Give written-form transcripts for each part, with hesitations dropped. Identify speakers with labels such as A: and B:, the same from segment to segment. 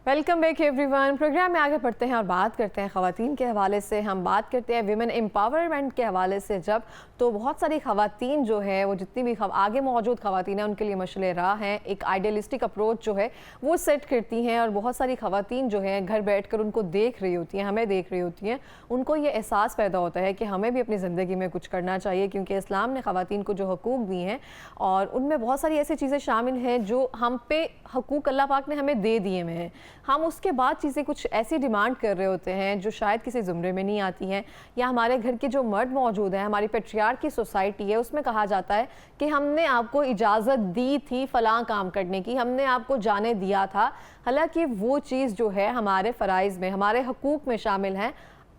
A: Welcome back everyone. Programme میں آگے بڑھتے ہیں اور بات کرتے ہیں خواتین کے حوالے سے. ہم بات کرتے ہیں ویمن امپاورمنٹ کے حوالے سے. جب تو بہت ساری خواتین جو ہے وہ جتنی بھی آگے موجود خواتین ہیں ان کے لیے مشعل راہ ہیں. ایک آئیڈیلسٹک اپروچ جو ہے وہ سیٹ کرتی ہیں اور بہت ساری خواتین جو ہیں گھر بیٹھ کر ان کو دیکھ رہی ہوتی ہیں, ہمیں دیکھ رہی ہوتی ہیں. ان کو یہ احساس پیدا ہوتا ہے کہ ہمیں بھی اپنی زندگی میں کچھ کرنا چاہیے, کیونکہ اسلام نے خواتین کو جو حقوق دی ہیں اور ان میں بہت ساری ایسی چیزیں شامل ہیں جو ہم پہ حقوق اللہ پاک نے ہمیں دے دیے ہوئے ہیں. ہم اس کے بعد چیزیں کچھ ایسی ڈیمانڈ کر رہے ہوتے ہیں جو شاید کسی زمرے میں نہیں آتی ہیں, یا ہمارے گھر کے جو مرد موجود ہیں, ہماری پیٹریارکی کی سوسائٹی ہے, اس میں کہا جاتا ہے کہ ہم نے آپ کو اجازت دی تھی فلاں کام کرنے کی, ہم نے آپ کو جانے دیا تھا, حالانکہ وہ چیز جو ہے ہمارے فرائض میں, ہمارے حقوق میں شامل ہیں.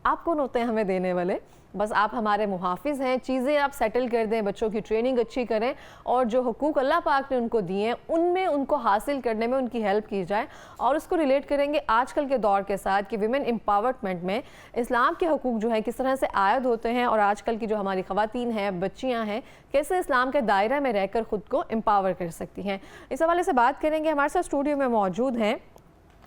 A: آپ کون ہوتے ہیں ہمیں دینے والے؟ بس آپ ہمارے محافظ ہیں. چیزیں آپ سیٹل کر دیں, بچوں کی ٹریننگ اچھی کریں, اور جو حقوق اللہ پاک نے ان کو دیے ہیں ان میں ان کو حاصل کرنے میں ان کی ہیلپ کی جائے. اور اس کو ریلیٹ کریں گے آج کل کے دور کے ساتھ کہ ویمن امپاورمنٹ میں اسلام کے حقوق جو ہیں کس طرح سے عائد ہوتے ہیں, اور آج کل کی جو ہماری خواتین ہیں, بچیاں ہیں, کیسے اسلام کے دائرہ میں رہ کر خود کو امپاور کر سکتی ہیں. اس حوالے سے بات کریں گے. ہمارے ساتھ اسٹوڈیو میں موجود ہیں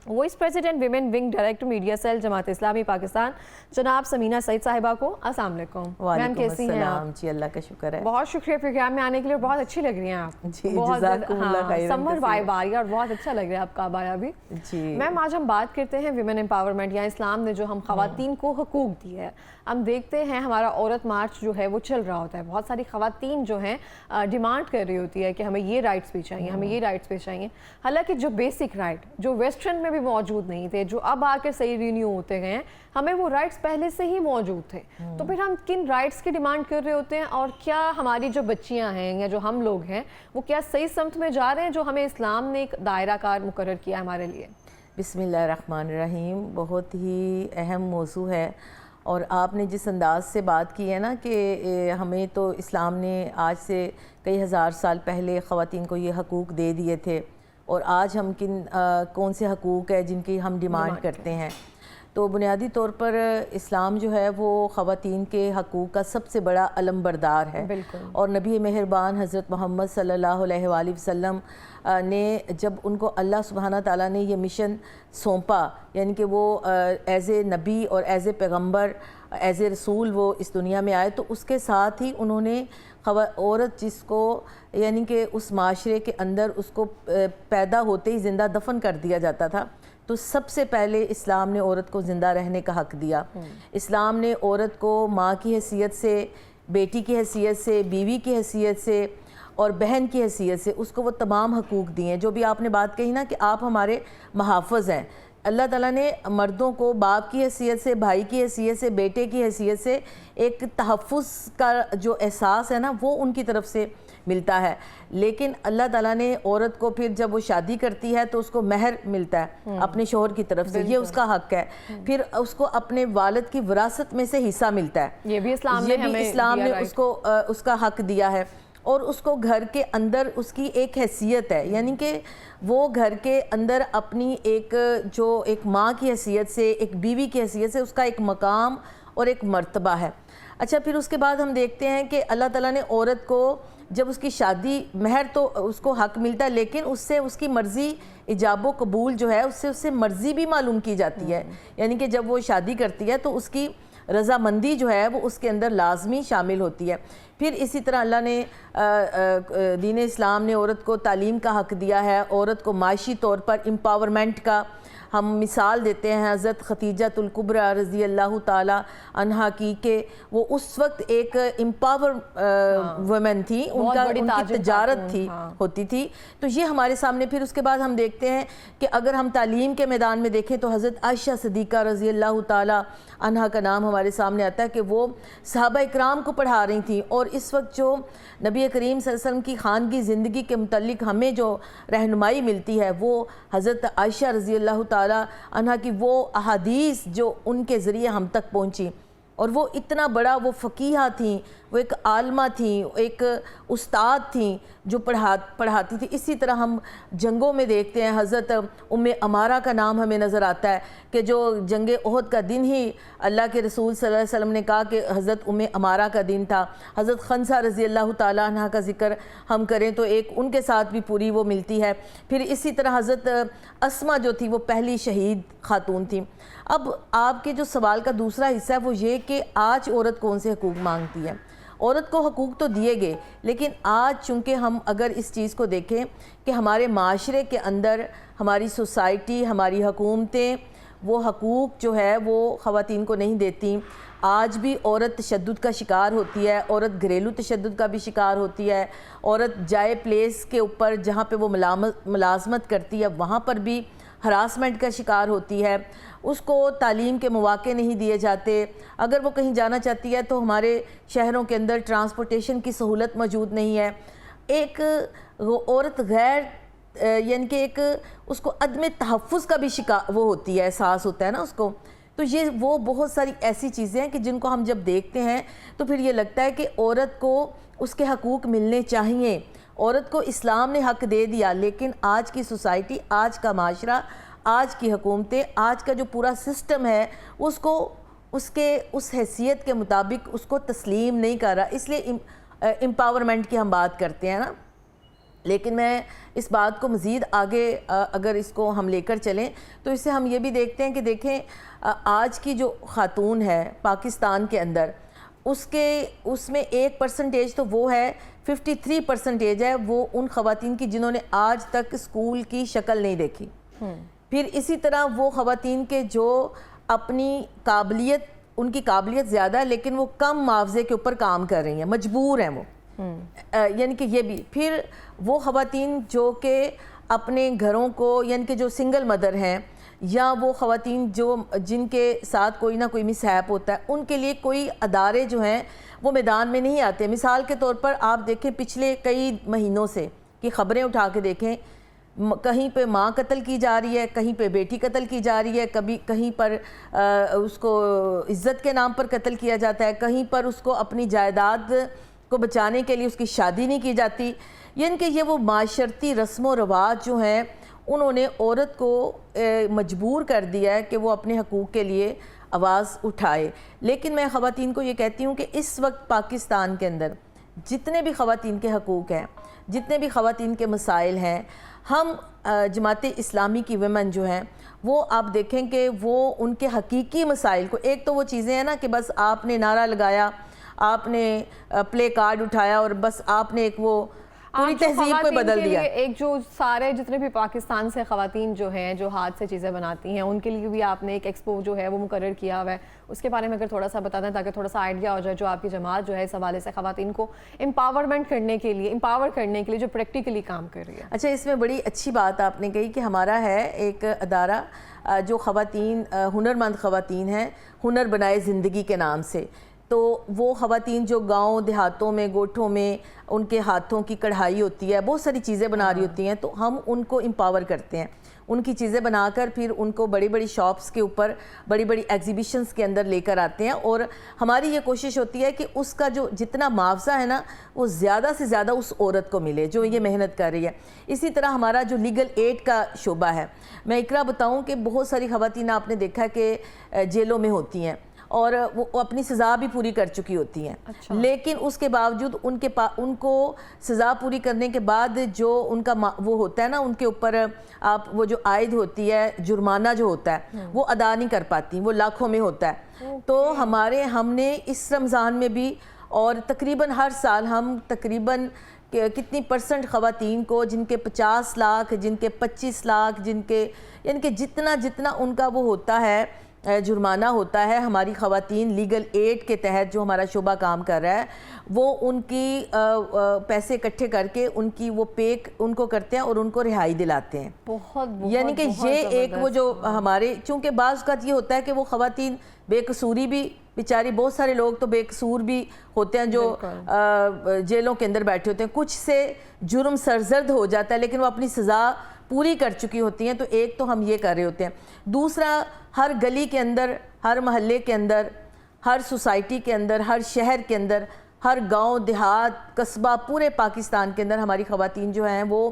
A: vice president women wing director media cell Jamaat Islami Pakistan جناب سمینہ سعید صاحبہ کو. السلام علیکم.
B: وعلیکم السلام. جی اللہ کا شکر ہے.
A: بہت شکریہ پروگرام میں آنے کے لیے, بہت اچھی لگ رہی ہیں آپ.
B: جی جزاکم اللہ خیرا.
A: سمر وائب آ رہی ہے اور بہت اچھا لگ رہا ہے آپ کا عبایا بھی.
B: جی
A: میم آج ہم بات کرتے ہیں ویمن امپاورمنٹ یا اسلام نے جو ہم خواتین کو حقوق دی ہے. ہم دیکھتے ہیں ہمارا عورت مارچ جو ہے وہ چل رہا ہوتا ہے, بہت ساری خواتین جو ہیں ڈیمانڈ کر رہی ہوتی ہے کہ ہمیں یہ رائٹس بھی چاہیے, ہمیں یہ رائٹس بھی چاہیے. حالانکہ جو بیسک رائٹ جو ویسٹرن میں بھی موجود نہیں تھے, جو اب آ کے صحیح رینیو ہوتے گئے ہیں, ہمیں وہ رائٹس پہلے سے ہی موجود تھے. تو پھر ہم کن رائٹس کی ڈیمانڈ کر رہے ہوتے ہیں, اور کیا ہماری جو بچیاں ہیں یا جو ہم لوگ ہیں وہ کیا صحیح سمت میں جا رہے ہیں جو ہمیں اسلام نے ایک دائرہ کار مقرر کیا ہمارے لیے؟
B: بسم اللہ الرحمن الرحیم. بہت ہی اہم موضوع ہے, اور آپ نے جس انداز سے بات کی ہے نا کہ ہمیں تو اسلام نے آج سے کئی ہزار سال پہلے خواتین کو یہ حقوق دے دیے تھے, اور آج ہم کون سے حقوق ہے جن کی ہم ڈیمانڈ کرتے ہیں. تو بنیادی طور پر اسلام جو ہے وہ خواتین کے حقوق کا سب سے بڑا علم بردار ہے. اور نبی مہربان حضرت محمد صلی اللہ علیہ وآلہ وسلم نے جب ان کو اللہ سبحانہ تعالیٰ نے یہ مشن سونپا, یعنی کہ وہ ایز اے نبی اور ایز اے پیغمبر, ایز اے رسول وہ اس دنیا میں آئے, تو اس کے ساتھ ہی انہوں نے عورت جس کو یعنی کہ اس معاشرے کے اندر اس کو پیدا ہوتے ہی زندہ دفن کر دیا جاتا تھا, تو سب سے پہلے اسلام نے عورت کو زندہ رہنے کا حق دیا. اسلام نے عورت کو ماں کی حیثیت سے, بیٹی کی حیثیت سے, بیوی کی حیثیت سے اور بہن کی حیثیت سے اس کو وہ تمام حقوق دیے ہیں. جو بھی آپ نے بات کہی نا کہ آپ ہمارے محافظ ہیں, اللہ تعالیٰ نے مردوں کو باپ کی حیثیت سے, بھائی کی حیثیت سے, بیٹے کی حیثیت سے ایک تحفظ کا جو احساس ہے نا وہ ان کی طرف سے ملتا ہے. لیکن اللہ تعالیٰ نے عورت کو پھر جب وہ شادی کرتی ہے تو اس کو مہر ملتا ہے اپنے شوہر کی طرف سے, یہ اس کا حق ہے. پھر اس کو اپنے والد کی وراثت میں سے حصہ ملتا ہے,
A: یہ بھی اسلام
B: نے اس کو اس کا حق دیا ہے. اور اس کو گھر کے اندر اس کی ایک حیثیت ہے, یعنی کہ وہ گھر کے اندر اپنی ایک ماں کی حیثیت سے, ایک بیوی کی حیثیت سے اس کا ایک مقام اور ایک مرتبہ ہے. اچھا, پھر اس کے بعد ہم دیکھتے ہیں کہ اللہ تعالیٰ نے عورت کو جب اس کی شادی, مہر تو اس کو حق ملتا ہے, لیکن اس سے اس کی مرضی ایجاب و قبول جو ہے اس سے مرضی بھی معلوم کی جاتی ہے. یعنی کہ جب وہ شادی کرتی ہے تو اس کی رضامندی جو ہے وہ اس کے اندر لازمی شامل ہوتی ہے. پھر اسی طرح اللہ نے دین اسلام نے عورت کو تعلیم کا حق دیا ہے, عورت کو معاشی طور پر امپاورمنٹ کا ہم مثال دیتے ہیں حضرت خدیجہ الکبریٰ رضی اللہ تعالی عنہا کی, کہ وہ اس وقت ایک امپاور ویمن تھی, ان کی تجارت ہوتی تھی. تو یہ ہمارے سامنے. پھر اس کے بعد ہم دیکھتے ہیں کہ اگر ہم تعلیم کے میدان میں دیکھیں تو حضرت عائشہ صدیقہ رضی اللہ تعالی عنہا کا نام ہمارے سامنے آتا ہے کہ وہ صحابہ اکرام کو پڑھا رہی تھیں. اور اس وقت جو نبی کریم صلی اللہ علیہ وسلم کی خانگی زندگی کے متعلق ہمیں جو رہنمائی ملتی ہے وہ حضرت عائشہ رضی اللہ تعالی عنہا کی وہ احادیث جو ان کے ذریعے ہم تک پہنچی. اور وہ اتنا بڑا وہ فقیہہ تھیں, وہ ایک عالمہ تھیں, ایک استاد تھیں جو پڑھاتی تھی. اسی طرح ہم جنگوں میں دیکھتے ہیں, حضرت عمارہ کا نام ہمیں نظر آتا ہے کہ جو جنگ احد کا دن ہی اللہ کے رسول صلی اللہ علیہ وسلم نے کہا کہ حضرت عمارہ کا دن تھا. حضرت خنسہ رضی اللہ تعالیٰ عنہ کا ذکر ہم کریں تو ایک ان کے ساتھ بھی پوری وہ ملتی ہے. پھر اسی طرح حضرت اسما جو تھی وہ پہلی شہید خاتون تھیں. اب آپ کے جو سوال کا دوسرا حصہ ہے وہ یہ کہ آج عورت کون سے حقوق مانگتی ہے. عورت کو حقوق تو دیے گئے, لیکن آج چونکہ ہم اگر اس چیز کو دیکھیں کہ ہمارے معاشرے کے اندر ہماری سوسائٹی, ہماری حکومتیں وہ حقوق جو ہے وہ خواتین کو نہیں دیتی. آج بھی عورت تشدد کا شکار ہوتی ہے, عورت گھریلو تشدد کا بھی شکار ہوتی ہے, عورت جائے پلیس کے اوپر جہاں پہ وہ ملازمت کرتی ہے وہاں پر بھی ہراسمنٹ کا شکار ہوتی ہے. اس کو تعلیم کے مواقع نہیں دیے جاتے. اگر وہ کہیں جانا چاہتی ہے تو ہمارے شہروں کے اندر ٹرانسپورٹیشن کی سہولت موجود نہیں ہے. ایک عورت غیر یعنی کہ ایک اس کو عدم تحفظ کا بھی شکار وہ ہوتی ہے, احساس ہوتا ہے نا اس کو. تو یہ وہ بہت ساری ایسی چیزیں ہیں کہ جن کو ہم جب دیکھتے ہیں تو پھر یہ لگتا ہے کہ عورت کو اس کے حقوق ملنے چاہیے. عورت کو اسلام نے حق دے دیا, لیکن آج کی سوسائٹی, آج کا معاشرہ, آج کی حکومتیں, آج کا جو پورا سسٹم ہے اس کو اس حیثیت کے مطابق اس کو تسلیم نہیں کر رہا. اس لیے امپاورمنٹ کی ہم بات کرتے ہیں نا. لیکن میں اس بات کو مزید آگے اگر اس کو ہم لے کر چلیں تو اس سے ہم یہ بھی دیکھتے ہیں کہ دیکھیں آج کی جو خاتون ہے پاکستان کے اندر اس میں 1% تو وہ ہے, 53% ہے وہ ان خواتین کی جنہوں نے آج تک اسکول کی شکل نہیں دیکھی. پھر اسی طرح وہ خواتین کے جو اپنی قابلیت, ان کی قابلیت زیادہ ہے لیکن وہ کم معاوضے کے اوپر کام کر رہی ہیں, مجبور ہیں وہ, یعنی کہ یہ بھی. پھر وہ خواتین جو کہ اپنے گھروں کو, یعنی کہ جو سنگل مدر ہیں, یا وہ خواتین جن کے ساتھ کوئی نہ کوئی مسہیپ ہوتا ہے, ان کے لیے کوئی ادارے جو ہیں وہ میدان میں نہیں آتے. مثال کے طور پر آپ دیکھیں پچھلے کئی مہینوں سے کی خبریں اٹھا کے دیکھیں, کہیں پہ ماں قتل کی جا رہی ہے, کہیں پہ بیٹی قتل کی جا رہی ہے, کہیں پر اس کو عزت کے نام پر قتل کیا جاتا ہے, کہیں پر اس کو اپنی جائیداد کو بچانے کے لیے اس کی شادی نہیں کی جاتی. یعنی کہ یہ وہ معاشرتی رسم و رواج جو ہیں انہوں نے عورت کو مجبور کر دیا ہے کہ وہ اپنے حقوق کے لیے آواز اٹھائے. لیکن میں خواتین کو یہ کہتی ہوں کہ اس وقت پاکستان کے اندر جتنے بھی خواتین کے حقوق ہیں, جتنے بھی خواتین کے مسائل ہیں, ہم جماعت اسلامی کی ویمن جو ہیں وہ آپ دیکھیں کہ وہ ان کے حقیقی مسائل کو, ایک تو وہ چیزیں ہیں نا کہ بس آپ نے نعرہ لگایا, آپ نے پلے کارڈ اٹھایا اور بس آپ نے ایک وہ پوری تہذیب کو بدل دیا.
A: ایک جو سارے جتنے بھی پاکستان سے خواتین جو ہیں جو ہاتھ سے چیزیں بناتی ہیں ان کے لیے بھی آپ نے ایک ایکسپو جو ہے وہ مقرر کیا ہوا ہے. اس کے بارے میں اگر تھوڑا سا بتا دیں تاکہ تھوڑا سا آئیڈیا ہو جائے جو آپ کی جماعت جو ہے اس حوالے سے خواتین کو امپاور کرنے کے لیے جو پریکٹیکلی کام کر رہی ہے.
B: اچھا, اس میں بڑی اچھی بات آپ نے کہی کہ ہمارا ہے ایک ادارہ جو خواتین, ہنرمند خواتین ہیں, ہنر بنائے زندگی کے نام سے. تو وہ خواتین جو گاؤں دیہاتوں میں, گوٹھوں میں ان کے ہاتھوں کی کڑھائی ہوتی ہے, بہت ساری چیزیں بنا رہی ہوتی ہیں, تو ہم ان کو امپاور کرتے ہیں. ان کی چیزیں بنا کر پھر ان کو بڑی بڑی شاپس کے اوپر, بڑی بڑی ایگزیبیشنز کے اندر لے کر آتے ہیں. اور ہماری یہ کوشش ہوتی ہے کہ اس کا جو جتنا معاوضہ ہے نا وہ زیادہ سے زیادہ اس عورت کو ملے جو یہ محنت کر رہی ہے. اسی طرح ہمارا جو لیگل ایڈ کا شعبہ ہے, میں اقرا بتاؤں کہ بہت ساری خواتین آپ نے دیکھا کہ جیلوں میں ہوتی ہیں اور وہ اپنی سزا بھی پوری کر چکی ہوتی ہیں. لیکن اس کے باوجود ان کو سزا پوری کرنے کے بعد جو ان کا وہ ہوتا ہے نا, ان کے اوپر آپ وہ جو عائد ہوتی ہے جرمانہ جو ہوتا ہے وہ ادا نہیں کر پاتی, وہ لاکھوں میں ہوتا ہے. تو ہم نے اس رمضان میں بھی, اور تقریباً ہر سال ہم تقریباً کتنی % خواتین کو جن کے 50 لاکھ, جن کے 25 لاکھ, جن کے یعنی کہ جتنا ان کا وہ ہوتا ہے جرمانہ ہوتا ہے, ہماری خواتین لیگل ایڈ کے تحت جو ہمارا شعبہ کام کر رہا ہے وہ ان کی پیسے اکٹھے کر کے ان کی وہ پیک ان کو کرتے ہیں اور ان کو رہائی دلاتے ہیں. یعنی کہ یہ ایک وہ جو ہمارے, چونکہ بعض اوقات یہ ہوتا ہے کہ وہ خواتین بے قصوری بھی بیچاری, بہت سارے لوگ تو بے قصور بھی ہوتے ہیں جو جیلوں کے اندر بیٹھے ہوتے ہیں, کچھ سے جرم سرزد ہو جاتا ہے لیکن وہ اپنی سزا پوری کر چکی ہوتی ہیں. تو ایک تو ہم یہ کر رہے ہوتے ہیں. دوسرا, ہر گلی کے اندر, ہر محلے کے اندر, ہر سوسائٹی کے اندر, ہر شہر کے اندر ہر گاؤں دیہات قصبہ پورے پاکستان کے اندر ہماری خواتین جو ہیں وہ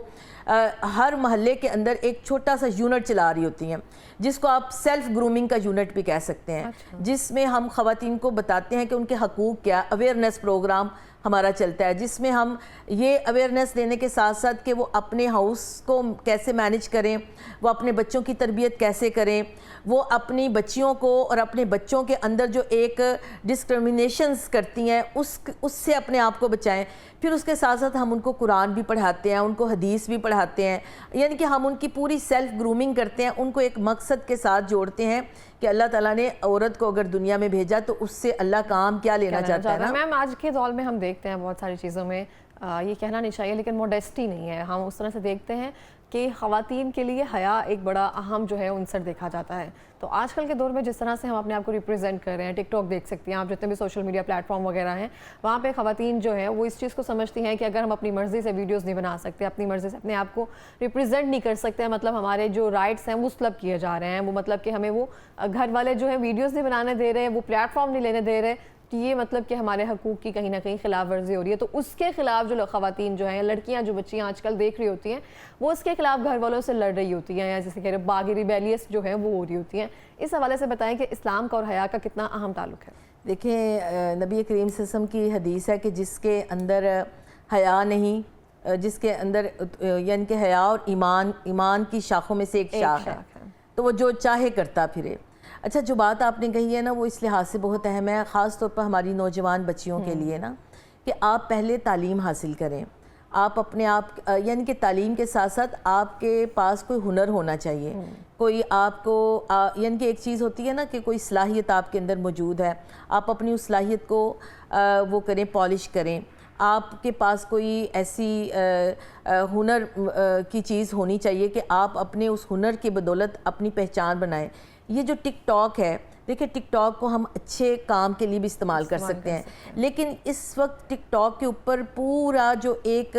B: ہر محلے کے اندر ایک چھوٹا سا یونٹ چلا رہی ہوتی ہیں، جس کو آپ سیلف گرومنگ کا یونٹ بھی کہہ سکتے ہیں، جس میں ہم خواتین کو بتاتے ہیں کہ ان کے حقوق کیا، اویئرنیس پروگرام ہمارا چلتا ہے، جس میں ہم یہ اویئرنیس دینے کے ساتھ ساتھ کہ وہ اپنے ہاؤس کو کیسے مینج کریں، وہ اپنے بچوں کی تربیت کیسے کریں، وہ اپنی بچیوں کو اور اپنے بچوں کے اندر جو ایک ڈسکرمنیشنز کرتی ہیں اس سے اپنے آپ کو بچائیں۔ پھر اس کے ساتھ ساتھ ہم ان کو قرآن بھی پڑھاتے ہیں، ان کو حدیث بھی پڑھاتے ہیں، یعنی کہ ہم ان کی پوری سیلف گرومنگ کرتے ہیں، ان کو ایک مقصد کے ساتھ جوڑتے ہیں کہ اللہ تعالیٰ نے عورت کو اگر دنیا میں بھیجا تو اس سے اللہ کام کیا لینا چاہتا ہے نا۔
A: میم آج کے دور میں ہم دیکھتے ہیں بہت ساری چیزوں میں یہ کہنا نہیں چاہیے لیکن موڈیسٹی نہیں ہے، ہم اس طرح سے دیکھتے ہیں کہ خواتین کے لیے حیا ایک بڑا اہم جو ہے عنصر دیکھا جاتا ہے۔ تو آج کل کے دور میں جس طرح سے ہم اپنے آپ کو ریپرزینٹ کر رہے ہیں، ٹک ٹاک دیکھ سکتی ہیں آپ، جتنے بھی سوشل میڈیا پلیٹ فارم وغیرہ ہیں، وہاں پہ خواتین جو ہیں وہ اس چیز کو سمجھتی ہیں کہ اگر ہم اپنی مرضی سے ویڈیوز نہیں بنا سکتے، اپنی مرضی سے اپنے آپ کو ریپرزینٹ نہیں کر سکتے، مطلب ہمارے جو رائٹس ہیں وہ سلب کیے جا رہے ہیں، وہ مطلب کہ ہمیں وہ گھر والے جو ہے ویڈیوز نہیں بنانے دے رہے ہیں، وہ پلیٹ فارم نہیں لینے دے رہے، کہ یہ مطلب کہ ہمارے حقوق کی کہیں نہ کہیں خلاف ورزی ہو رہی ہے۔ تو اس کے خلاف جو خواتین جو ہیں، لڑکیاں جو بچیاں آج کل دیکھ رہی ہوتی ہیں، وہ اس کے خلاف گھر والوں سے لڑ رہی ہوتی ہیں، یا جیسے کہ باغی ریبیلیس جو ہے وہ ہو رہی ہوتی ہیں۔ اس حوالے سے بتائیں کہ اسلام کا اور حیا کا کتنا اہم تعلق ہے؟
B: دیکھیں نبی کریم صلی اللہ علیہ وسلم کی حدیث ہے کہ جس کے اندر حیا نہیں، جس کے اندر یعنی کہ حیا اور ایمان کی شاخوں میں سے ایک شاخ ہے، تو وہ جو چاہے کرتا پھرے۔ اچھا، جو بات آپ نے کہی ہے نا وہ اس لحاظ سے بہت اہم ہے، خاص طور پر ہماری نوجوان بچیوں کے لیے نا، کہ آپ پہلے تعلیم حاصل کریں۔ آپ اپنے آپ یعنی کہ تعلیم کے ساتھ ساتھ آپ کے پاس کوئی ہنر ہونا چاہیے، کوئی آپ کو یعنی کہ ایک چیز ہوتی ہے نا کہ کوئی صلاحیت آپ کے اندر موجود ہے، آپ اپنی اس صلاحیت کو وہ کریں، پالش کریں۔ آپ کے پاس کوئی ایسی ہنر کی چیز ہونی چاہیے کہ آپ اپنے اس ہنر کی بدولت اپنی پہچان بنائیں۔ یہ جو ٹک ٹاک ہے، دیکھیں ٹک ٹاک کو ہم اچھے کام کے لیے بھی استعمال کر سکتے ہیں، لیکن اس وقت ٹک ٹاک کے اوپر پورا جو ایک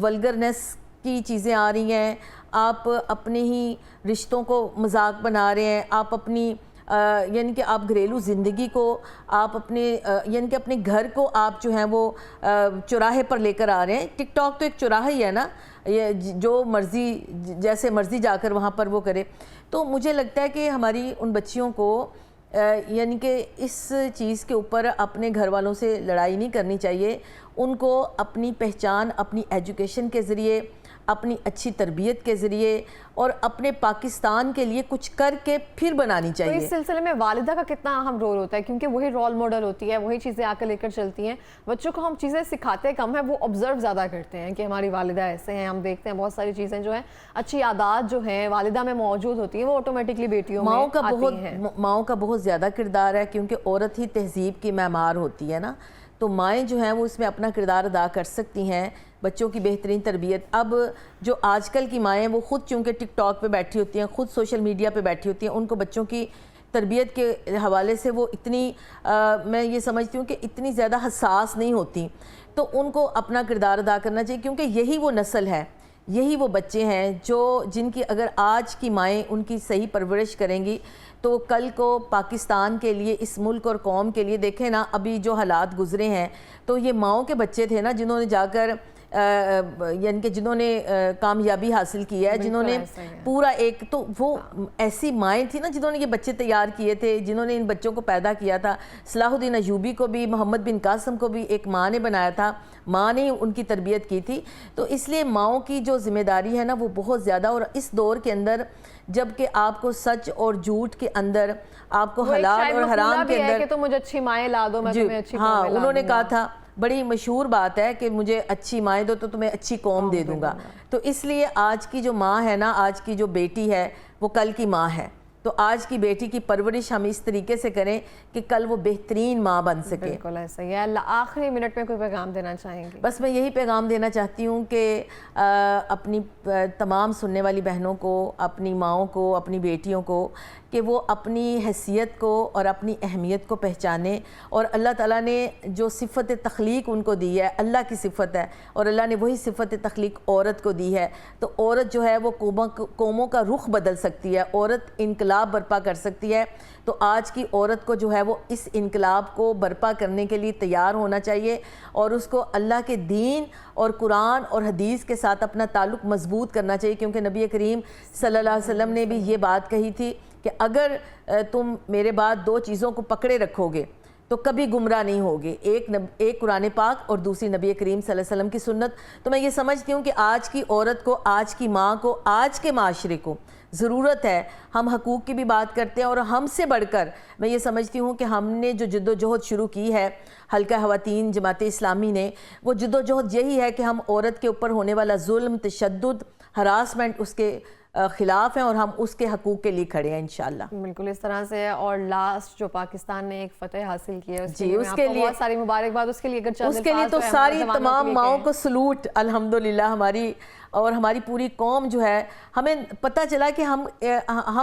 B: ولگرنیس کی چیزیں آ رہی ہیں، آپ اپنے ہی رشتوں کو مذاق بنا رہے ہیں، آپ اپنی یعنی کہ آپ گھریلو زندگی کو آپ اپنے یعنی کہ اپنے گھر کو آپ جو ہیں وہ چوراہے پر لے کر آ رہے ہیں۔ ٹک ٹاک تو ایک چوراہا ہی ہے نا، یہ جو مرضی جیسے مرضی جا کر وہاں پر وہ کرے۔ تو مجھے لگتا ہے کہ ہماری ان بچیوں کو یعنی کہ اس چیز کے اوپر اپنے گھر والوں سے لڑائی نہیں کرنی چاہیے، ان کو اپنی پہچان اپنی ایجوکیشن کے ذریعے، اپنی اچھی تربیت کے ذریعے اور اپنے پاکستان کے لیے کچھ کر کے پھر بنانی چاہیے۔
A: تو اس سلسلے میں والدہ کا کتنا اہم رول ہوتا ہے، کیونکہ وہی رول ماڈل ہوتی ہے، وہی چیزیں آ کر لے کر چلتی ہیں۔ بچوں کو ہم چیزیں سکھاتے کم ہیں، وہ آبزرو زیادہ کرتے ہیں کہ ہماری والدہ ایسے ہیں، ہم دیکھتے ہیں بہت ساری چیزیں جو ہیں اچھی عادات جو ہیں والدہ میں موجود ہوتی ہیں، وہ آٹومیٹکلی بیٹیوں میں آتی ہیں۔
B: ماؤں کا بہت زیادہ کردار ہے، کیونکہ عورت ہی تہذیب کی معمار ہوتی ہے نا، تو مائیں جو ہیں وہ اس میں اپنا کردار ادا کر سکتی ہیں، بچوں کی بہترین تربیت۔ اب جو آج کل کی مائیں وہ خود چونکہ ٹک ٹاک پہ بیٹھی ہوتی ہیں، خود سوشل میڈیا پہ بیٹھی ہوتی ہیں، ان کو بچوں کی تربیت کے حوالے سے وہ اتنی میں یہ سمجھتی ہوں کہ اتنی زیادہ حساس نہیں ہوتی، تو ان کو اپنا کردار ادا کرنا چاہیے، کیونکہ یہی وہ نسل ہے، یہی وہ بچے ہیں جن کی اگر آج کی مائیں ان کی صحیح پرورش کریں گی تو کل کو پاکستان کے لیے، اس ملک اور قوم کے لیے، دیکھیں نا ابھی جو حالات گزرے ہیں، تو یہ ماؤں کے بچے تھے نا جنہوں نے جا کر یعنی کہ جنہوں نے کامیابی حاصل کی ہے، جنہوں نے پورا ایک، تو وہ ایسی مائیں تھیں نا جنہوں نے یہ بچے تیار کیے تھے، جنہوں نے ان بچوں کو پیدا کیا تھا۔ صلاح الدین ایوبی کو بھی، محمد بن قاسم کو بھی ایک ماں نے بنایا تھا، ماں نے ان کی تربیت کی تھی۔ تو اس لیے ماؤں کی جو ذمہ داری ہے نا وہ بہت زیادہ، اور اس دور کے اندر جب کہ آپ کو سچ اور جھوٹ کے اندر، آپ کو حلال اور حرام کے اندر،
A: کہ تم مجھے اچھی مائیں لا دو، میں تمہیں اچھی قومیں لا دوں گا۔
B: انہوں نے کہا تھا، بڑی مشہور بات ہے کہ مجھے اچھی مائیں دو تو تمہیں اچھی قوم دے دوں گا۔ تو اس لیے آج کی جو ماں ہے نا، آج کی جو بیٹی ہے وہ کل کی ماں ہے، تو آج کی بیٹی کی پرورش ہم اس طریقے سے کریں کہ کل وہ بہترین ماں بن سکے۔
A: بالکل ایسا ہی ہے۔ آخری منٹ میں کوئی پیغام دینا چاہیں گے؟
B: بس میں یہی پیغام دینا چاہتی ہوں کہ اپنی تمام سننے والی بہنوں کو، اپنی ماؤں کو، اپنی بیٹیوں کو، کہ وہ اپنی حیثیت کو اور اپنی اہمیت کو پہچانیں، اور اللہ تعالیٰ نے جو صفت تخلیق ان کو دی ہے، اللہ کی صفت ہے، اور اللہ نے وہی صفت تخلیق عورت کو دی ہے، تو عورت جو ہے وہ قوموں کا رخ بدل سکتی ہے، عورت انقلاب انقلاب برپا کر سکتی ہے، تو آج کی عورت کو جو ہے وہ اس انقلاب کو برپا کرنے کے لیے تیار ہونا چاہیے اور اس کو اللہ کے دین اور قرآن اور حدیث کے ساتھ اپنا تعلق مضبوط کرنا چاہیے، کیونکہ نبی کریم صلی اللہ علیہ وسلم نے بھی یہ بات کہی تھی کہ اگر تم میرے بعد 2 چیزوں کو پکڑے رکھو گے تو کبھی گمراہ نہیں ہوگے، ایک قرآن پاک اور دوسری نبی کریم صلی اللہ علیہ وسلم کی سنت۔ تو میں یہ سمجھتی ہوں کہ آج کی عورت کو، آج کی ماں کو، آج کے معاشرے کو ضرورت ہے، ہم حقوق کی بھی بات کرتے ہیں اور ہم سے بڑھ کر میں یہ سمجھتی ہوں کہ ہم نے جو جد و جہد شروع کی ہے حلقہ خواتین جماعت اسلامی نے، وہ جد و جہد یہی ہے کہ ہم عورت کے اوپر ہونے والا ظلم، تشدد، ہراسمنٹ اس کے خلاف ہیں اور ہم اس کے حقوق کے لیے کھڑے ہیں انشاءاللہ۔
A: بالکل اس طرح سے، اور لاسٹ جو پاکستان نے ایک فتح حاصل کی ہے اس
B: کے
A: کے لیے
B: لیے
A: بہت ساری مبارکباد، اس کے لیے اگر چند
B: اس کے لیے تو ساری تمام ماؤں کو سلوٹ الحمدللہ، ہماری اور ہماری پوری قوم جو ہے، ہمیں پتہ چلا کہ ہم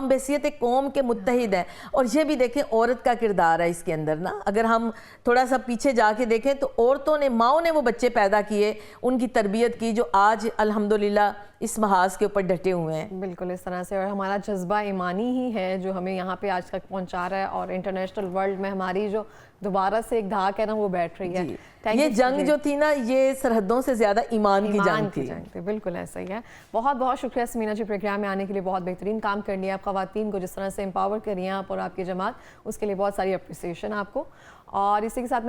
B: بحیثیت ایک قوم کے متحد ہیں، اور یہ بھی دیکھیں عورت کا کردار ہے اس کے اندر نا، اگر ہم تھوڑا سا پیچھے جا کے دیکھیں تو عورتوں نے، ماؤں نے وہ بچے پیدا کیے، ان کی تربیت کی، جو آج الحمدللہ اس محاذ کے اوپر ڈٹے ہوئے ہیں۔
A: بالکل اس طرح سے، اور ہمارا جذبہ ایمانی ہی ہے جو ہمیں یہاں پہ آج تک پہنچا رہا ہے، اور انٹرنیشنل ورلڈ میں ہماری جو دوبارہ سے ایک دھاک ہے نا وہ بیٹھ رہی ہے۔
B: یہ جنگ جو تھی نا، یہ سرحدوں سے زیادہ ایمان کی جنگ تھی۔
A: بالکل ایسا ہی ہے۔ بہت بہت شکریہ سمینا جی پروگرام میں آنے کے لیے، بہت بہترین کام کر لیا آپ خواتین کو، جس طرح سے امپاور کر رہی ہیں آپ اور آپ کی جماعت، اس کے لیے بہت ساری اپریسیشن آپ کو۔ اور اسی کے ساتھ میں